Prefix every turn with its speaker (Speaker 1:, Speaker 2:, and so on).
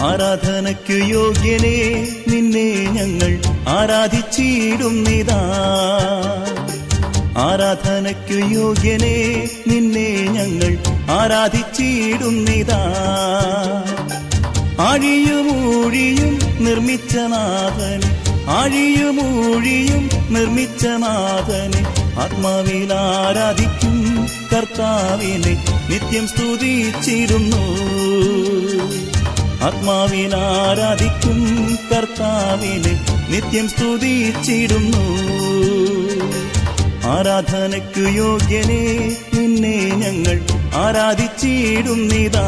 Speaker 1: ആരാധനയ്ക്കു യോഗ്യനേ നിന്നെ ഞങ്ങൾ ആരാധിച്ചിടുന്നിതാ. ആരാധനയ്ക്കു യോഗ്യനേ നിന്നെ ഞങ്ങൾ ആരാധിച്ചിടുന്നിതാ. ആഴിയുമൂഴിയും നിർമ്മിച്ച നാഥനെ, ആഴിയുമൂഴിയും നിർമ്മിച്ച നാഥനെ, ആത്മാവിൽ ആരാധിക്കും കർത്താവിനെ നിത്യം സ്തുതിച്ചിടുന്നു. ആത്മാവിൽ ആരാധിക്കും കർത്താവിനെ നിത്യം സ്തുതിച്ചിടുന്നു. ആരാധനയ്ക്കു യോഗ്യനേ നിന്നെ ഞങ്ങൾ ആരാധിച്ചിടുന്നിതാ.